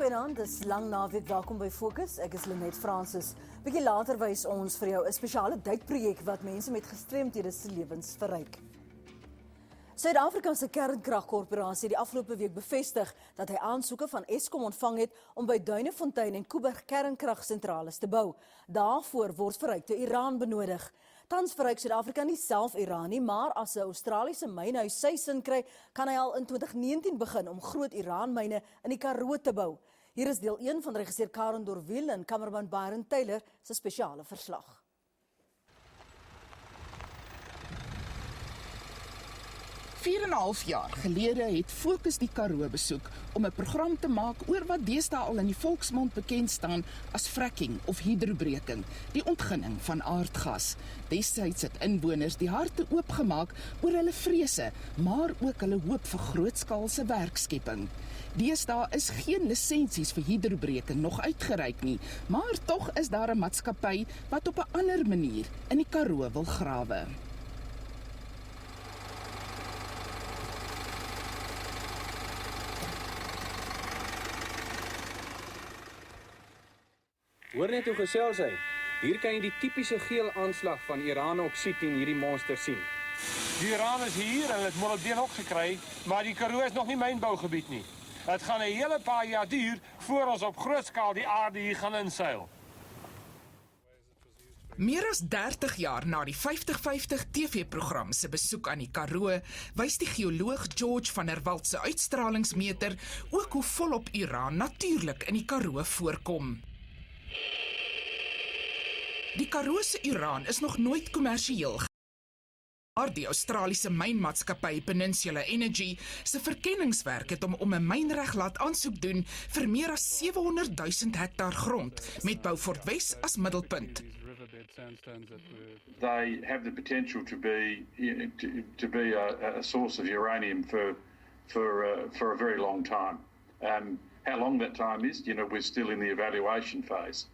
Goeienaand, dis lang naweek, welkom by Fokus, ek is Lenet Francis. Bietjie later wys ons vir jou 'n spesiale duikprojek wat mense met gestremdhede se lewens verryk. Suid-Afrika se kernkragkorporasie het die afgelope week bevestig dat hy aansoeke van Eskom ontvang het om by Duinefontein en Koeberg kernkragsentrales te bou. Daarvoor word verrykte Iran benodig. Tans verryk Suid-Afrika nie self Iran nie, maar as 'n Australiese mynhuis sy sin kry, kan hy al in 2019 begin om groot Iran-myne in die Karoo te bou. Hier is deel 1 van regisseur Karen Dorwiel en kameraman Byron Taylor se spesiale verslag. Vier en 'n half jaar gelede het Fokus die Karoo besoek om 'n program te maak oor wat deesdae al in die volksmond bekend staan as fracking of hydrobreking, die ontginning van aardgas. Destyds het inwoners die harte oopgemaak oor hulle vrese, maar ook hulle hoop vir grootskaalse werkskepping. Deesdae is geen lisensies vir hydrobreking nog uitgereik nie, maar tog is daar 'n maatskappy wat op 'n ander manier in die Karoo wil grawe. Hoor net hoe gesels hy. Hier kan jy die tipiese geel aanslag van Iranoksied in hierdie monster sien. Die Iran is hier en het molybdeen ook gekry, maar die Karoo is nog nie mynbougebied nie. Het gaan 'n hele paar jaar duur voor ons op groot skaal die aarde hier gaan inseil. Meer as 30 jaar na die 50-50 TV-program se besoek aan die Karoo, wys die geoloog George van der Walt se uitstralingsmeter ook hoe volop Iran natuurlik in die Karoo voorkom. Die Karoo se Iran is nog nooit kommersieel. Maar die Australiese mynmaatskappy Peninsula Energy se verkenningswerk het om 'n mynreg laat aansoek doen vir meer as 700 000 hektaar grond met Beaufort Wes as middelpunt. They have the potential to be a source of uranium for a very long time. How long that time is, we're still in the evaluation phase.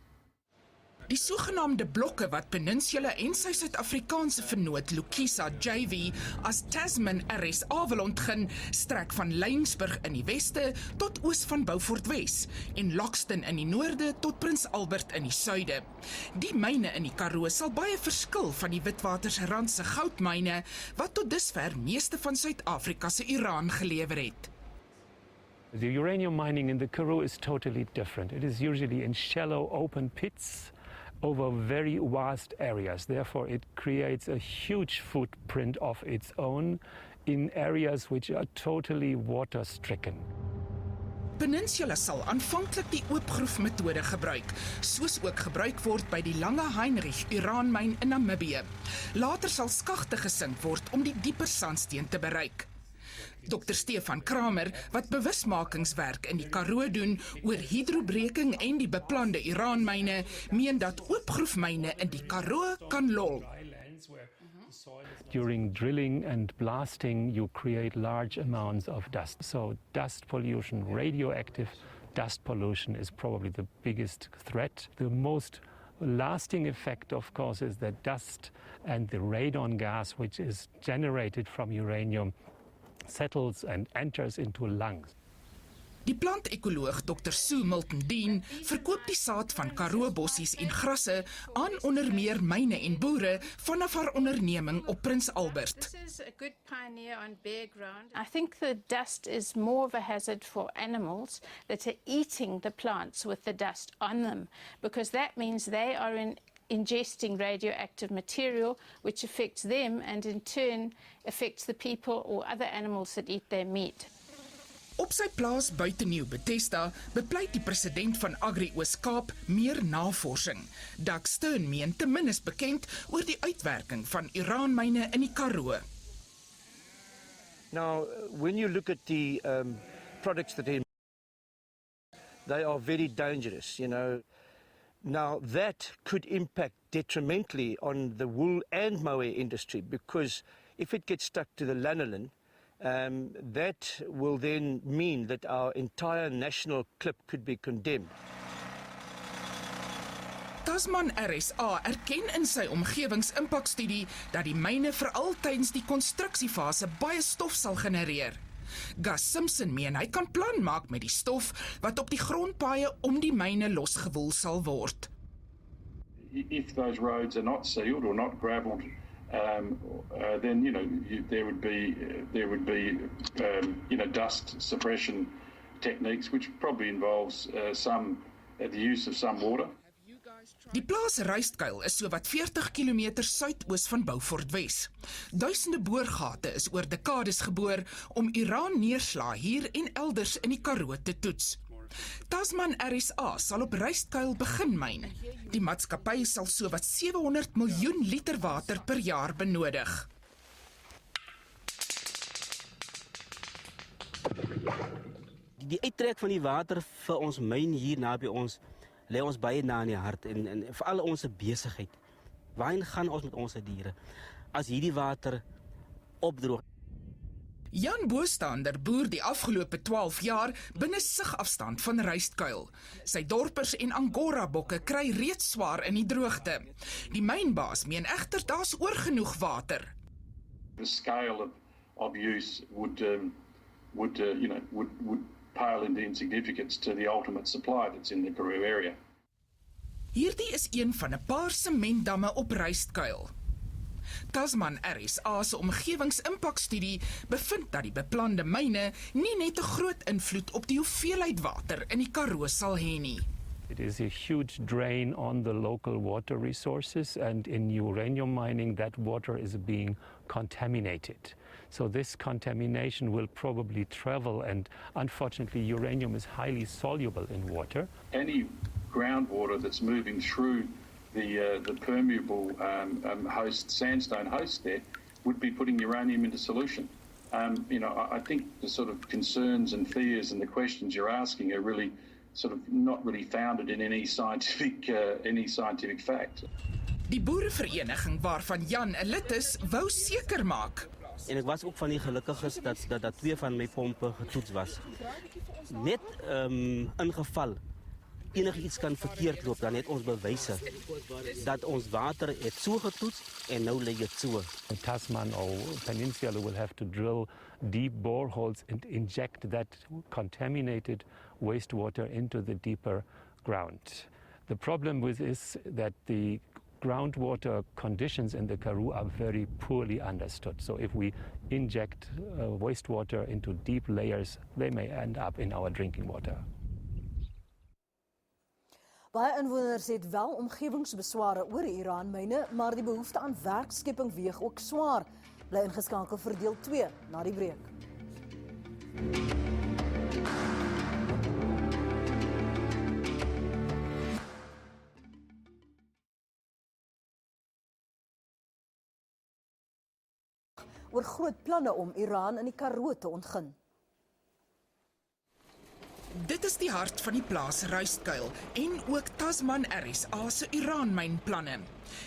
Die sogenaamde blokke wat Peninsula en sy Suid-Afrikaanse vennoot Lokisa JV as Tasman RSA wil ontgin, strek van Laingsburg in die weste tot oos van Beaufort Wes en Loxton in die noorde tot Prins Albert in die suide. Die myne in die Karoo sal baie verskil van die Witwatersrand se goudmyne wat tot dusver meeste van Suid-Afrika se Iran gelewer het. The uranium mining in the Karoo is totally different. It is usually in shallow open pits over very vast areas. Therefore, it creates a huge footprint of its own in areas which are totally water-stricken. Peninsula sal aanvanklik die oopgroefmetode gebruik, soos ook gebruik word by die Lange Heinrich uraanmyn in Namibië. Later sal skagte gesink word om die dieper sandsteen te bereik. Dr. Stefan Kramer, wat bewusmakingswerk in die Karoo doen oor hydrobreking en die beplande Iraanmyne, meen dat oopgroefmyne in die Karoo kan lol. During drilling and blasting, you create large amounts of dust. So dust pollution, radioactive dust pollution is probably the biggest threat. The most lasting effect, of course, is that dust and the radon gas, which is generated from uranium, settles and enters into lungs. Die plantekoloog Dr. Sue Milton Dean verkoop die saad van Karoo bossies en grasse aan onder meer myne en boere vanaf haar onderneming op Prins Albert. This is a good pioneer on bare ground. I think the dust is more of a hazard for animals that are eating the plants with the dust on them, because that means they are ingesting radioactive material which affects them and in turn affects the people or other animals that eat their meat. Op sy plaas buite Nieuw-Bethesda bepleit die president van Agri Oos-Kaap meer navorsing. Doug Stern meen te min is bekend oor die uitwerking van uraanmyne in die Karoo. Now, when you look at the products that they are very dangerous, Now, that could impact detrimentally on the wool and mohair industry, because if it gets stuck to the lanolin, that will then mean that our entire national clip could be condemned. Tasman RSA erken in sy omgewingsimpakstudie dat die myne veral tydens die konstruksiefase baie stof sal genereer. Gus Simpson meen hy kan plan maak met die stof wat op die grondpaaie om die myne losgewoel sal word. If those roads are not sealed or not gravelled, then there would be dust suppression techniques, which probably involves the use of some water. Die plaas Ruistkuil is sowat 40 km suidoos van Beaufort Wes. Duisende boorgate is oor dekades geboor om uraanneerslae hier en elders in die Karoo te toets. Tasman RSA sal op Ruistkuil begin myn. Die maatskappy sal sowat 700 miljoen liter water per jaar benodig. Die uittrek van die water vir ons myn hier naby ons lê ons baie na in die hart en vir al ons besigheid. Waarheen gaan ons met ons diere as hierdie water opdroog? Jan Boostander boer die afgelope 12 jaar binne sigafstand van Ruistkuil. Sy dorpers en Angora bokke kry reeds swaar in die droogte. Die mynbaas meen egter daar's oorgenoeg water. The scale of use would pale into insignificance to the ultimate supply that's in the Karoo area. Hierdie is een van 'n paar sementdamme op Ruistkuil. Tasman RSA se omgewingsimpakstudie bevind dat die beplande myne nie net 'n groot invloed op die hoeveelheid water in die Karoo sal hê nie. It is a huge drain on the local water resources, and in uranium mining that water is being contaminated. So this contamination will probably travel, and unfortunately uranium is highly soluble in water. Any groundwater that's moving through the permeable sandstone host there would be putting uranium into solution. I think the sort of concerns and fears and the questions you're asking are really sort of not really founded in any scientific fact. Die boerevereniging waarvan Jan 'n lid is, wou seker maak. En ek was ook van die gelukkiges dat 2 van my pompe getoets was. Net in geval enigiets kan verkeerd loop, dan het ons bewyse dat ons water het so getoets en nou lê dit so. The Tasman or Peninsula will have to drill deep boreholes and inject that contaminated wastewater into the deeper ground. The problem with is that the groundwater conditions in the Karoo are very poorly understood. So if we inject wastewater into deep layers, they may end up in our drinking water. Baie inwoners het wel omgewingsbesware oor die uraanmyne, maar die behoefte aan werkskepping weeg ook swaar. Bly ingeskakel vir deel 2 na die breek. Oor groot planne om uraan in die Karoo te ontgin. Dit is die hart van die plaas Ruistkuil en ook Tasman RSA se uraanmynplanne.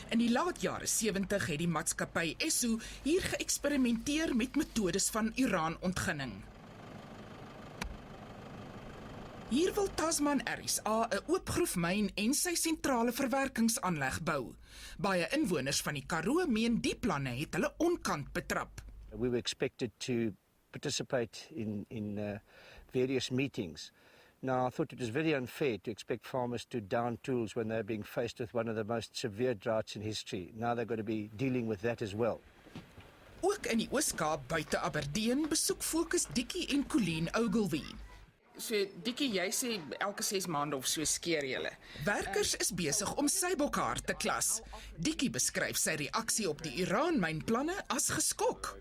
In die laat jare 70 het die maatskappy SO hier geëksperimenteer met metodes van uraanontginning. Hier wil Tasman RSA 'n oopgroefmyn en sy sentrale verwerkingsaanleg bou. Baie inwoners van die Karoo meen die planne het hulle onkant betrap. We were expected to participate in various meetings. Now, I thought it was very unfair to expect farmers to down tools when they're being faced with one of the most severe droughts in history. Now they've got to be dealing with that as well. Ook in die Oos-Kaap buite Aberdeen besoek Fokus Dikkie en Colleen Ogilvie. So Dikkie, jy sê elke 6 maande of so skeer julle. Werkers is besig om sy bokhaar te klas. Dikkie beskryf sy reaksie op die uraanmynplanne as geskok.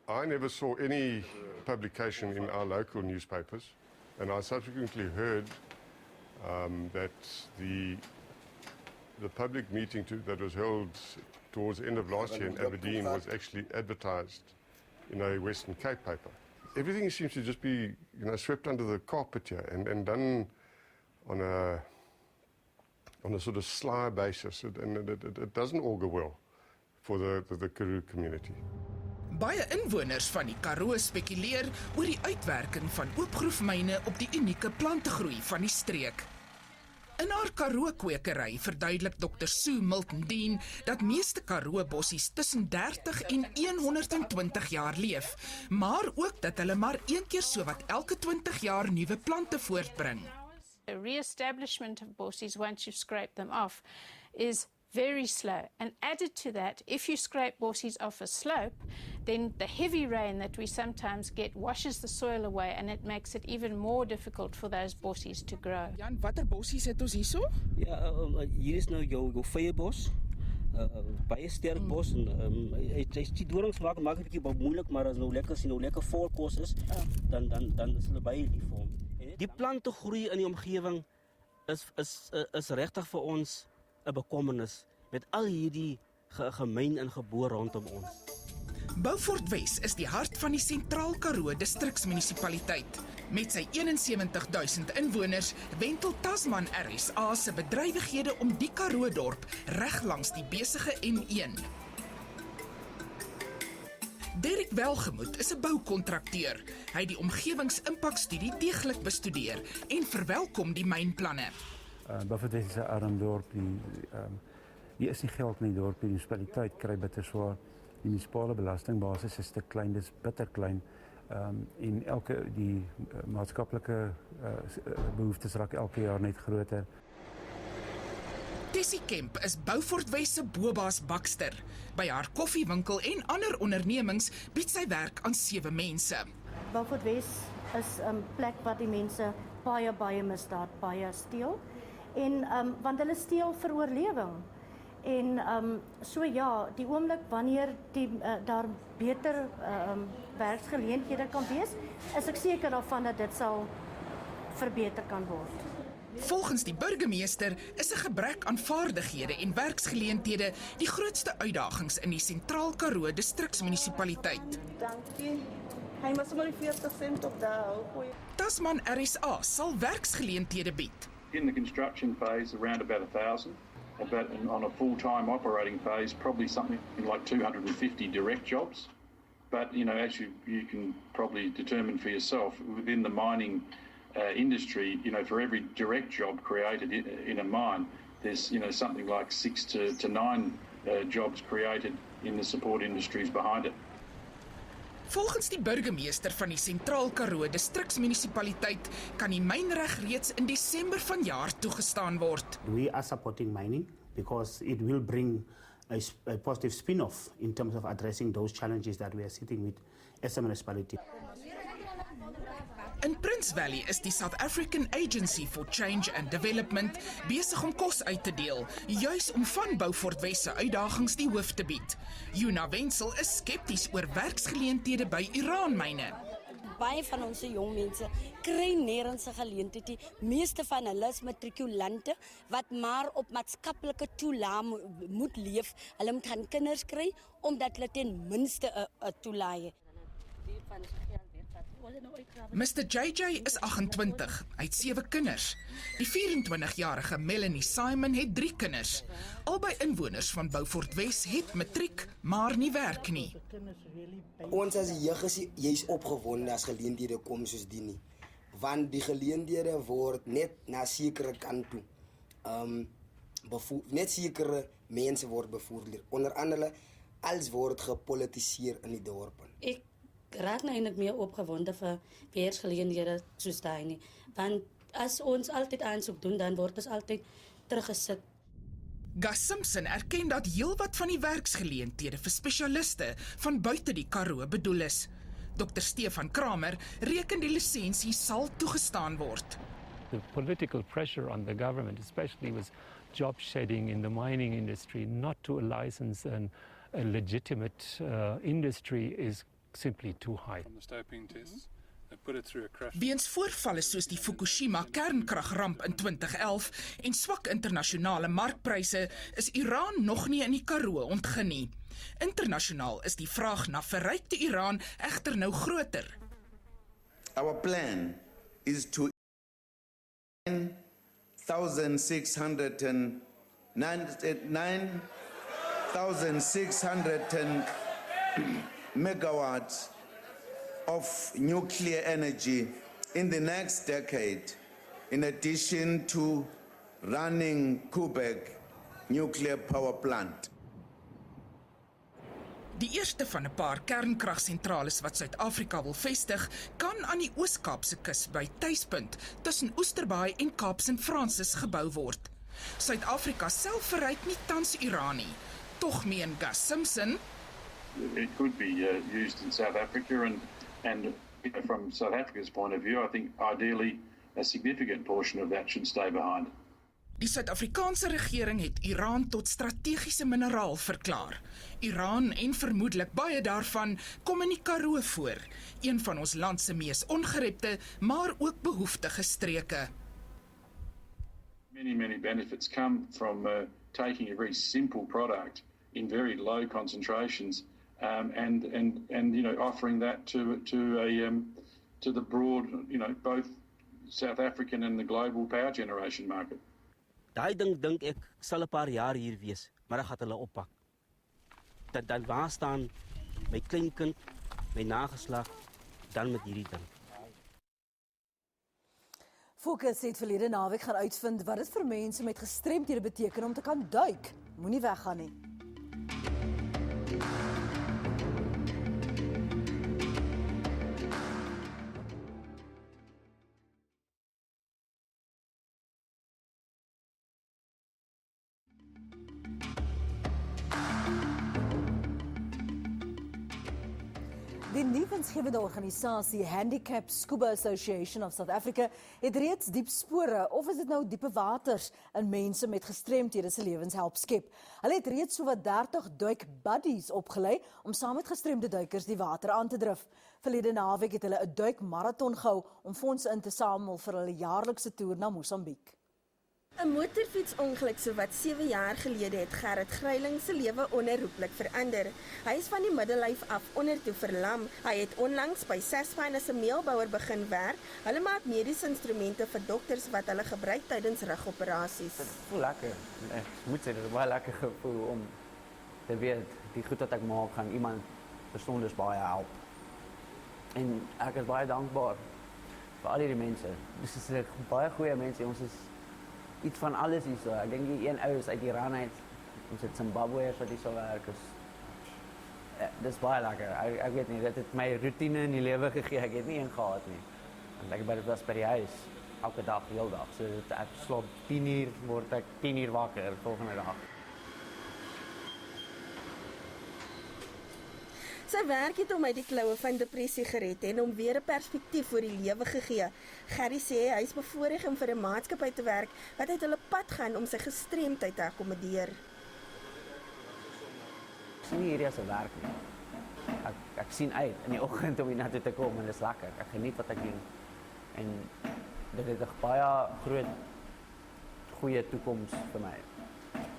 I never saw any publication in our local newspapers, and I subsequently heard that the public meeting that was held towards the end of last year in Aberdeen was actually advertised in a Western Cape paper. Everything seems to just be, swept under the carpet here and done on a sort of sly basis, and it doesn't augur well for the Karoo community. Baie inwoners van die Karoo spekuleer oor die uitwerking van oopgroefmyne op die unieke plantegroei van die streek. In haar Karoo-kwekery verduidelik Dr. Sue Milton Dean dat meeste Karoo-bossies tussen 30 en 120 jaar leef, maar ook dat hulle maar een keer sowat elke 20 jaar nuwe plante voortbring. The re-establishment of bossies, once you've scraped them off, is very slow. And added to that, if you scrape bossies off a slope, then the heavy rain that we sometimes get washes the soil away and it makes it even more difficult for those bossies to grow. Jan, watter bossies het ons hierso? Ja, hier is nou jou vyerbos, baie sterk bos en die dorings maak het 'n bietjie moeilik, maar as nou lekker volkos is, dan is hulle baie lief vir hom. Die plante groei in die omgewing is regtig vir ons 'n bekommernis met al hierdie gemeen en geboor rondom ons. Beaufort Wes is die hart van die Sentraal Karoo Distriksmunisipaliteit. Met sy 71,000 inwoners wentel Tasman RSA se bedrywighede om die Karoo-dorp reg langs die besige N1. Derek Welgemoed is 'n boukontrakteur. Hy het die omgewingsimpakstudie deeglik bestudeer en verwelkom die mynplanne. Beaufort Wes is 'n arm dorp. Hier is nie geld in die dorp. Die munisipaliteit kry bitter swaar. Die munisipale belastingbasis is te klein, dis bitter klein. En die maatskaplike behoeftes raak elke jaar net groter. Tessie Kemp is Beaufort Wes se bobaas bakster. By haar koffiewinkel en ander ondernemings bied sy werk aan 7 mense. Beaufort Wes is 'n plek waar die mense baie misdaad, baie steel. En want hulle steel vir oorlewing. En die oomblik wanneer daar beter werksgeleenthede kan wees, is ek seker daarvan dat dit sal verbeter kan word. Volgens die burgemeester is 'n gebrek aan vaardighede en werksgeleenthede die grootste uitdagings in die Sentraal Karoo Distriksmunisipaliteit. Dankie. Hy moet sommer 40 sent op daai. Tasman RSA sal werksgeleenthede bied. In the construction phase, around about 1,000. But on a full-time operating phase, probably something like 250 direct jobs. But, as you can probably determine for yourself, within the mining industry, for every direct job created in a mine, there's, something like 6 to 9 jobs created in the support industries behind it. Volgens die burgemeester van die Sentraal Karoo Distriksmunisipaliteit kan die mynreg reeds in Desember vanjaar toegestaan word. We are supporting mining because it will bring a positive spin-off in terms of addressing those challenges that we are sitting with as a municipality. In Prince Valley is die South African Agency for Change and Development besig om kos uit te deel, juis om van Beaufort Wes se uitdagings die hoof te bied. Juna Wenzel is skepties oor werksgeleenthede by uraanmyne. Baie van ons jong mense kry nêrens 'n geleentheid nie. Meeste van hulle is matrikulante wat maar op maatskaplike toelaag moet leef. Hulle moet gaan kinders kry omdat hulle ten minste 'n toelaag het. Mr. JJ is 28, hy het 7 kinders. Die 24-jarige Melanie Simon het 3 kinders. Albei inwoners van Beaufort Wes het matriek, maar nie werk nie. Ons as jeug is juis opgewonde as geleenthede kom soos die nie. Want die geleenthede word net na sekere kant toe. Net sekere mense word bevoordeer. Onder andere, alles word gepolitiseer in die dorpe. Ek raak nou eintlik meer opgewonde vir werksgeleenthede soos daai nie. Want as ons altyd aansoek doen, dan word ons altyd teruggesit. Gus Simpson erken dat heelwat van die werksgeleenthede vir spesialiste van buite die Karoo bedoel is. Dr. Stefan Kramer reken die lisensie sal toegestaan word. The political pressure on the government, especially with job shedding in the mining industry, not to license a legitimate industry is simply too high. Weens voorvalle soos die Fukushima kernkragramp in 2011 en swak internasionale markpryse is Iran nog nie in die Karoo ontgin nie. Internasionaal is die vraag na verrykte Iran egter nou groter. Our plan is to 9,600 megawatts of nuclear energy in the next decade, in addition to running Koeberg nuclear power plant. Die eerste van 'n paar kernkragsentrales wat Suid-Afrika wil vestig, kan aan die Oos-Kaapse kus by Tuispunt tussen Oesterbaai en Kaap St. Francis gebou word. Suid-Afrika self verryk nie tans uraan nie. Tog meen Gus Simpson, it could be used in South Africa, and from South Africa's point of view, I think ideally a significant portion of that should stay behind. die Suid-Afrikaanse regering het Iran tot strategiese mineraal verklaar. Iran en vermoedelik baie daarvan kom in die Karoo voor, een van ons land se mees ongerepte, maar ook behoeftige streke. Many benefits come from taking a very simple product in very low concentrations and offering that to the broad, both South African and the global power generation market. Daai ding dink ek sal 'n paar jaar hier wees, maar dan gaan hulle oppak. Dan waar staan my kleinkind, my nageslag, dan met hierdie ding. Fokus het verlede naweek gaan uitvind wat dit vir mense met gestremthede beteken om te kan duik. Moenie weggaan nie. Die nuwensgewende organisasie Handicap Scuba Association of South Africa het reeds diep spore, of is dit nou diepe waters, in mense met gestremthede se lewens help skep. Hulle het reeds sowat 30 duikbuddies opgelei om saam met gestremde duikers die water aan te drif. Verlede naweek het hulle 'n duikmarathon gehou om fondse in te samel vir hulle jaarlikse toer na Mosambiek. 'n Motorfietsongeluk so wat 7 jaar gelede het Gerrit Greiling se lewe onherroepelik verander. Hy is van die middellyf af ondertoe verlam. Hy het onlangs by Sasfine as 'n meelbouer begin werk. Hulle maak mediese instrumente vir dokters wat hulle gebruik tydens rugoperasies. Dit voel lekker. Ek moet sê dit is baie lekker gevoel om te weet die goed wat ek maak gaan iemand besonders baie help. En ek is baie dankbaar vir al die mense. Dis is baie goeie mense. Ons is iets van alles hier so. Ek dink die een ou is uit Iran uit. Ons het Zimbabweërs wat hier so werk. Dis baie lekker. Ek weet nie, dit het my routine in die lewe gegee. Ek het nie een gehad nie. Want ek was by die huis elke dag, heel dag. So ek slaap 10 uur, word ek 10 uur wakker volgende dag. Sy werk het hom uit die kloue van depressie gered en hom weer 'n perspektief vir die lewe gegee. Gerry sê hy is bevoorreg om vir 'n maatskappy te werk wat uit hulle pad gaan om sy gestremdheid te akkommodeer. Ek sien nie hierdie as 'n werk nie. Ek sien uit in die oggend om hiernatoe te kom en dit is lekker. Ek geniet wat ek doen. En dit het 'n baie groot goeie toekoms vir my.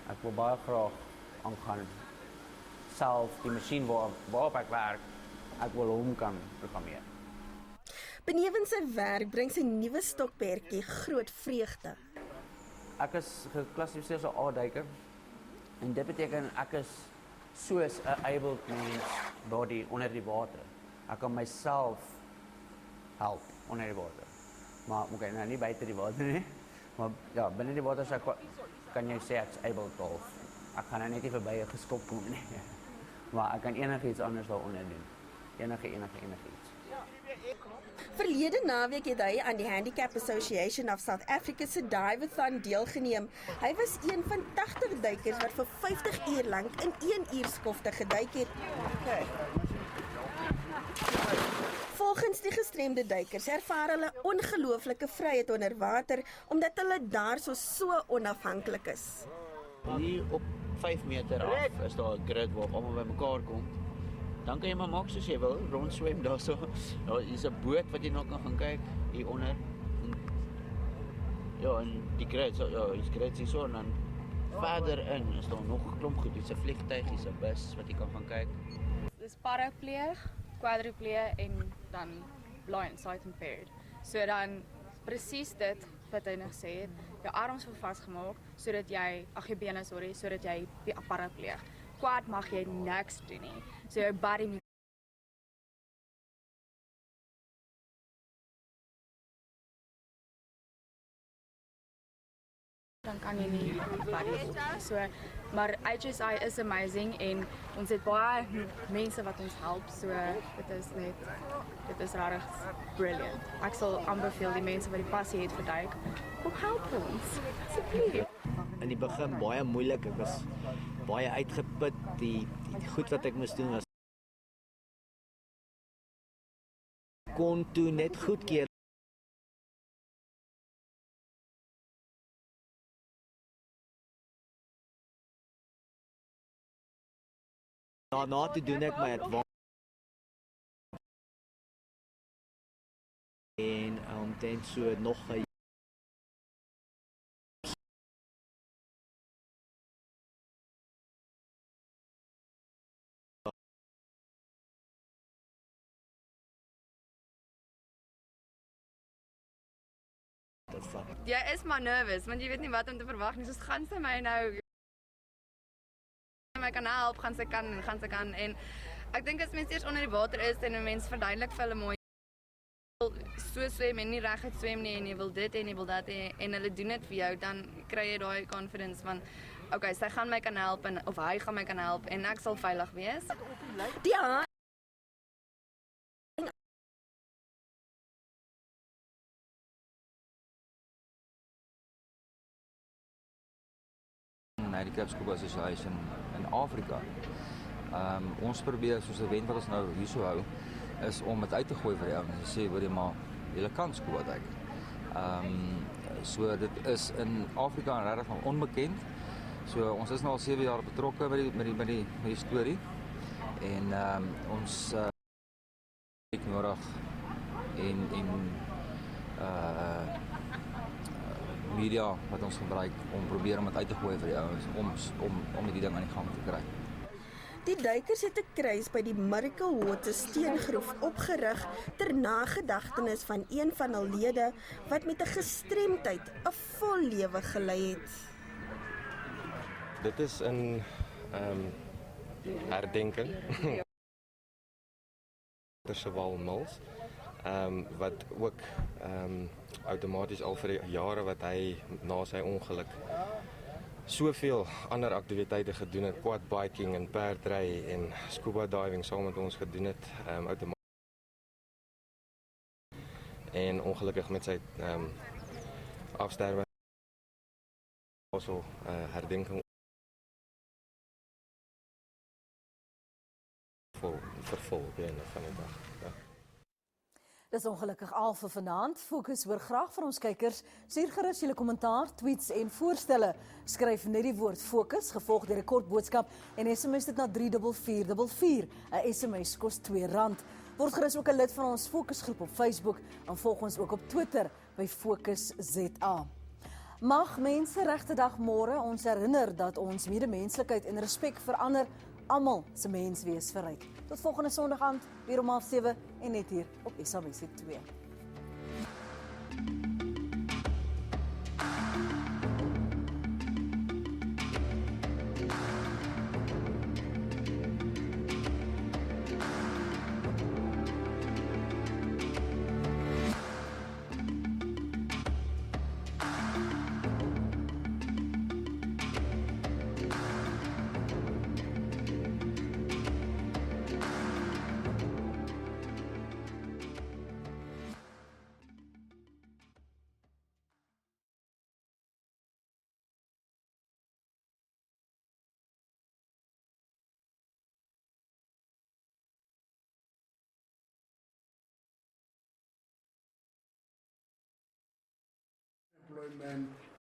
Ek wil baie graag aangaan self die masjien waarop ek werk, ek wil hom kan programmeer. Benewens sy werk bring sy nuwe stokperdjie groot vreugde. Ek is geklassifiseer as 'n A-duiker en dit beteken ek is soos 'n able mens body onder die water. Ek kan myself help onder die water. Maar okay, nou nie buite die water nie. Maar ja, binne die water kan jy sê ek's able to. Ek kan net nie verby 'n geskop kom nie. Maar ek kan enigiets anders daaronder doen. Enigiets. Verlede naweek het hy aan die Handicap Association of South Africa se dive-a-thon deelgeneem. Hy was een van 80 duikers wat vir 50 uur lank in 1 uur skofte geduik het. Volgens die gestremde duikers ervaar hulle ongelooflike vryheid onder water omdat hulle daar so onafhanklik is. Hier op 5 meter af is daar 'n grid waar almal bymekaar kom. Dan kan jy maar maak soos jy wil, rondswem daarso. Daar is 'n boot wat jy nog kan gaan kyk hier onder. Ja, en die grid, is grid hier so en dan verder in is daar nog 'n klomp goed. Dis 'n vliegtuig, dis 'n bus wat jy kan gaan kyk. Dis paraplee, quadriplee en dan blind, sight impaired. So dan presies dit wat hy nou sê het, jou arms word vasgemaak sodat jy jou bene sodat jy paraplee. Quad mag jy niks doen nie. So jou body moet dan kan jy nie buddy word nie. So, maar HSI is amazing en ons het baie mense wat ons help. So dit is regtig brilliant. Ek sal aanbeveel die mense wat die passie het vir duik, kom help ons. Asseblief. In die begin baie moeilik. Ek was baie uitgeput. Die goed wat ek moes doen was kon toe net goedkeur. Daarna toe doen ek my advance en omtrent so nog 'n Jy is maar nervous, want jy weet nie wat om te verwag nie. Soos gaan sy my nou my kan help, gaan sy kan en ek dink as mense eers onder die water is en 'n mens verduidelik vir hulle mooi so swem en nie reguit swem nie en jy wil dit en jy wil dat en hulle doen dit vir jou, dan kry jy daai confidence van okay, sy gaan my kan help en of hy gaan my kan help en ek sal veilig wees. Ja. Handicap Scuba Association in Afrika. Ons probeer soos 'n event wat ons nou hierso hou is om dit uit te gooi vir die ouens en sê hoor jy maar julle kan scuba duik. So dit is in Afrika regtig onbekend. So ons is nou al 7 jaar betrokke met die storie en ons het nodig en media wat ons gebruik om probeer om dit uit te gooi vir die ouens om die ding aan die gang te kry. Die duikers het 'n kruis by die Miracle Water steengroef opgerig ter nagedagtenis van een van hul lede wat met 'n gestremdheid 'n vol lewe gelei het. Dit is 'n herdenking. Terwyl Mills wat ook outomaties al vir die jare wat hy na sy ongeluk soveel ander aktiwiteite gedoen het, quad biking en perdry en scuba diving saam met ons gedoen het, outomaties en ongelukkig met sy afsterwe also herdenking vervul by einde van die dag. Ja. Dis ongelukkig al vir vanaand. Fokus hoor graag van ons kykers. Stuur gerus julle kommentaar, tweets en voorstelle. Skryf net die woord Fokus gevolg deur 'n kort boodskap en SMS dit na 34444. 'n SMS kos R2. Word gerus ook 'n lid van ons Fokusgroep op Facebook en volg ons ook op Twitter by Fokus ZA. Mag Menseregte Dag môre ons herinner dat ons medemenslikheid en respek vir ander almal se menswees verryk. Tot volgende Sondag aand, weer om 7:30 en net hier op SABC 2. Employment